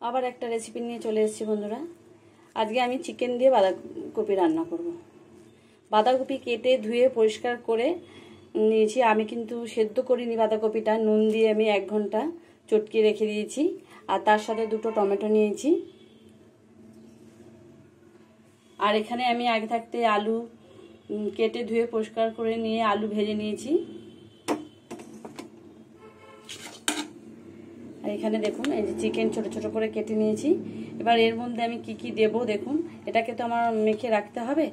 আবার একটা রেসিপি নিয়ে চলে এসেছি বন্ধুরা। আজকে আমি চিকেন দিয়ে বাঁধাকপি রান্না করব। বাঁধাকপি কেটে ধুয়ে পরিষ্কার করে নিয়েছি। আমি কিন্তু সেদ্ধ করিনি বাঁধাকপিটা, নুন দিয়ে আমি 1 ঘন্টা চটকে রেখে দিয়েছি। আর তার সাথে 2টো টমেটো নিয়েছি। আর এখানে আমি আগে থাকতে আলু কেটে ধুয়ে পরিষ্কার করে নিয়ে আলু ভেজে নিয়েছি। আর এখানে দেখুন এই যে চিকেন ছোট ছোট করে কেটে নিয়েছি। এবার এর মধ্যে আমি কি কি দেব দেখুন, এটাকে তো আমার মেখে রাখতে হবে।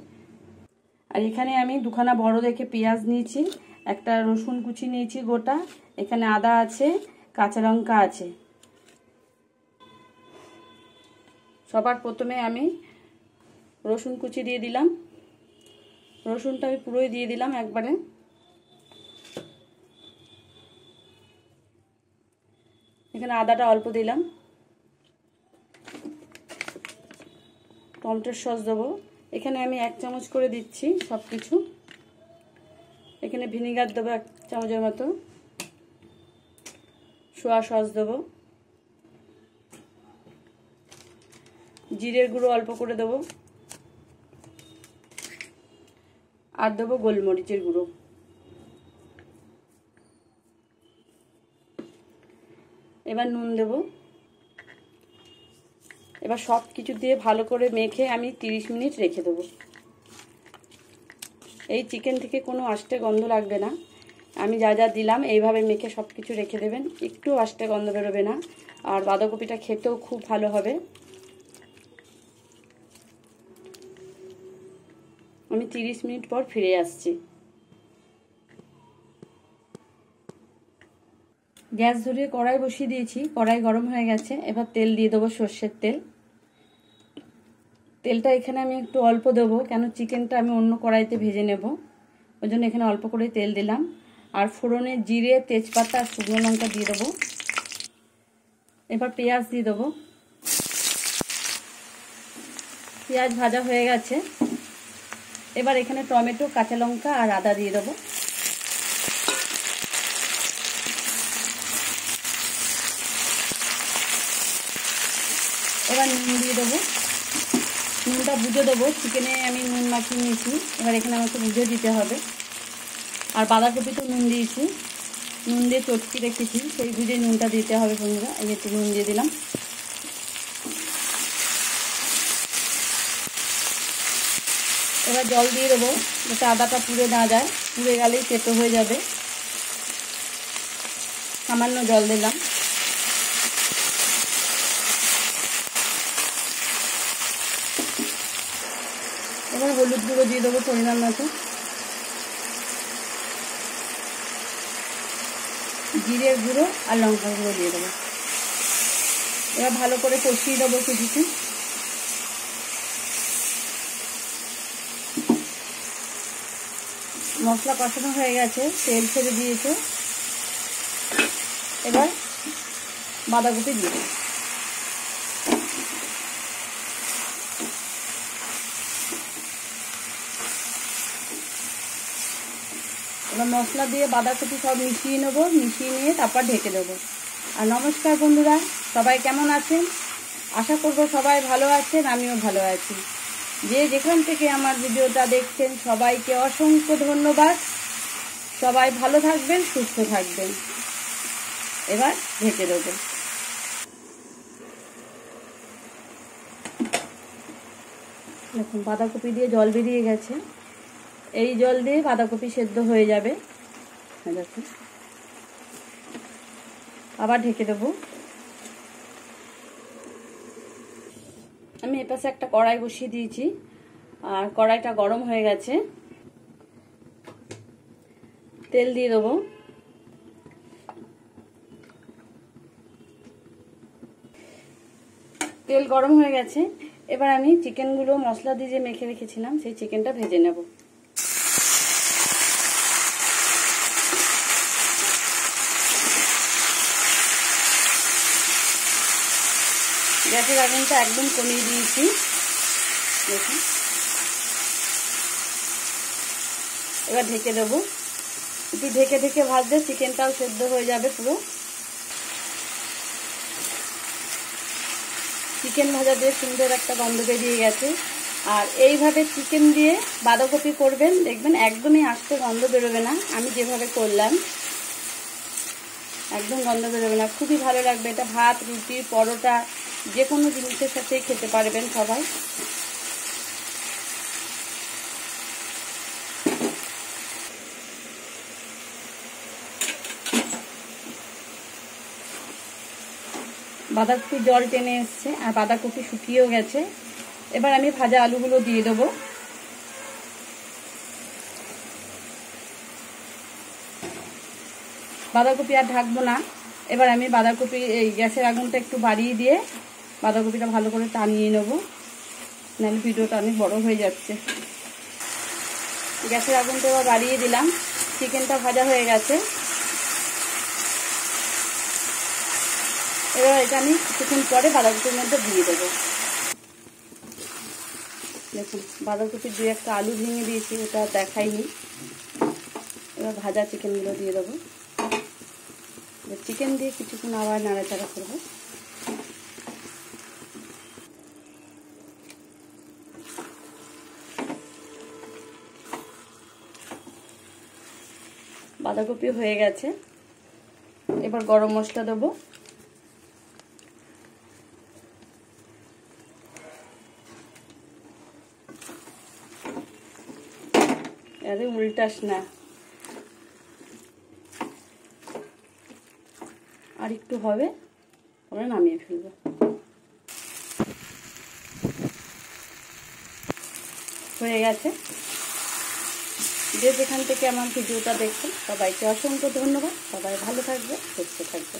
আর এখানে আমি 2খানা বড় দেখে পেঁয়াজ নিয়েছি, একটা রসুন কুচি নিয়েছি গোটা, এখানে আদা আছে, কাঁচা লঙ্কা আছে। সবার প্রথমে আমি রসুন কুচি দিয়ে দিলাম। রসুনটা আমি পুরোই দিয়ে দিলাম একবারে। এখানে আদাটা অল্প দিলাম। টমেটোর সস দেবো, এখানে আমি 1 চামচ করে দিচ্ছি সব কিছু। এখানে ভিনিগার দেবো 1 চামচের মতো, সোয়া সস দেবো, জিরের গুঁড়ো অল্প করে দেবো, আর দেবো গোলমরিচের গুঁড়ো। এবার নুন দেবো। এবার সব কিছু দিয়ে ভালো করে মেখে আমি 30 মিনিট রেখে দেবো। এই চিকেন থেকে কোনো আষ্টে গন্ধ লাগবে না। আমি যা যা দিলাম এইভাবে মেখে সব কিছু রেখে দেবেন, একটু আষ্টে গন্ধ বেরোবে না। আর বাঁধাকপিটা খেতেও খুব ভালো হবে। আমি 30 মিনিট পর ফিরে আসছি। গ্যাস ধরিয়ে কড়াই বসিয়ে দিয়েছি, কড়াই গরম হয়ে গেছে। এবার তেল দিয়ে দেবো, সর্ষের তেল। তেলটা এখানে আমি একটু অল্প দেবো, কেন চিকেনটা আমি অন্য কড়াইতে ভেজে নেব, ওই জন্য এখানে অল্প করে তেল দিলাম। আর ফোড়নে জিরে, তেজপাতা আর শুকনো লঙ্কা দিয়ে দেবো। এবার পেঁয়াজ দিয়ে দেবো। পেঁয়াজ ভাজা হয়ে গেছে। এবার এখানে টমেটো, কাঁচা লঙ্কা আর আদা দিয়ে দেবো। এবার নুন দিয়ে দেবো। নুনটা বুঝে দেবো, চিকেনে আমি নুন মাখিয়ে নিয়েছি, এবার এখানে আমাকে বুঝে দিতে হবে। আর বাঁধাকপিতেও নুন দিয়েছি, নুন দিয়ে চটকে রেখেছি, সেই বুঝে নুনটা দিতে হবে বন্ধুরা। এই একটু নুন দিয়ে দিলাম। এবার জল দিয়ে দেবো, যাতে আদাটা পুড়ে না যায়, পুড়ে গেলেই তেতো হয়ে যাবে। সামান্য জল দিলাম। এবার হলুদ গুঁড়ো দিয়ে দেবো পরিমাণ মতো, জিরের গুঁড়ো আর লঙ্কার গুঁড়ো দিয়ে দেবো। এবার ভালো করে কষিয়ে দেবো কিছুক্ষণ। মশলা কষানো হয়ে গেছে, তেল ছেড়ে দিয়েছে। এবার বাঁধাকপি দিয়ে দেবো। এবার মশলা দিয়ে বাঁধাকপি সব মিশিয়ে নেবো, মিশিয়ে নিয়ে তারপর ঢেকে দেবো। আর নমস্কার বন্ধুরা, সবাই কেমন আছেন? আশা করব সবাই ভালো আছেন, আমিও ভালো আছি। যে যেখান থেকে আমার ভিডিওটা দেখছেন সবাইকে অসংখ্য ধন্যবাদ। সবাই ভালো থাকবেন, সুস্থ থাকবেন। এবার ঢেকে দেবো। দেখুন বাঁধাকপি দিয়ে জল বেরিয়ে গেছে, এই জল দিয়ে বাঁধাকপি সেদ্ধ হয়ে যাবে। দেখুন আবার ঢেকে দেবো। আমি এপাশে একটা কড়াই বসিয়ে দিয়েছি, আর কড়াইটা গরম হয়ে গেছে। তেল দিয়ে দেবো। তেল গরম হয়ে গেছে। এবার আমি চিকেনগুলো মশলা দিয়ে যে মেখে রেখেছিলাম সেই চিকেনটা ভেজে নেব। গ্যাসের আগুনটা একদম কমিয়ে দিয়েছি। দেখুন এবার ঢেকে দেবো। একটু ঢেকে ঢেকে ভাজলে চিকেনটাও সেদ্ধ হয়ে যাবে পুরো। চিকেন ভাজা দিয়ে সুন্দর একটা গন্ধ বেরিয়ে গেছে। আর এইভাবে চিকেন দিয়ে বাঁধাকপি করবেন, দেখবেন একদমই আস্তে গন্ধ বেরোবে না। আমি যেভাবে করলাম একদম গন্ধ বেরোবে না, খুবই ভালো লাগবে। এটা ভাত, রুটি, পরোটা যে কোনো জিনিসের সাথেই খেতে পারবেন সবাই। বাঁধাকপি জল টেনে এসছে আর বাঁধাকপি শুকিয়েও গেছে। এবার আমি ভাজা আলুগুলো দিয়ে দেবো। বাঁধাকপি আর ঢাকবো না। এবার আমি বাঁধাকপি এই গ্যাসের আগুনটা একটু বাড়িয়ে দিয়ে বাঁধাকপিটা ভালো করে টানিয়ে নেব, নাহলে ভিডিওটা অনেক বড় হয়ে যাচ্ছে। গ্যাসের আগুনটা এবার বাড়িয়ে দিলাম। চিকেনটা ভাজা হয়ে গেছে। এবার এটা আমি কিছুক্ষণ পরে বাঁধাকপির মধ্যে দিয়ে দেবো। দেখুন বাঁধাকপির 2-1টা আলু ভেঙে দিয়েছি, ওটা দেখাইনি। এবার ভাজা চিকেনগুলো দিয়ে দেবো। চিকেন দিয়ে কিছুক্ষণ আবার নাড়াচাড়া করবো। বাঁধাকপি হয়ে গেছে। এবার গরম মশলা দেবো। আরে উল্টাস না, আর একটু হবে, আমরা নামিয়ে ফেলবো। হয়ে গেছে। যে যেখান থেকে আমার ভিডিওটা দেখছেন সবাইকে অসংখ্য ধন্যবাদ। সবাই ভালো থাকবে, সুস্থ থাকবে।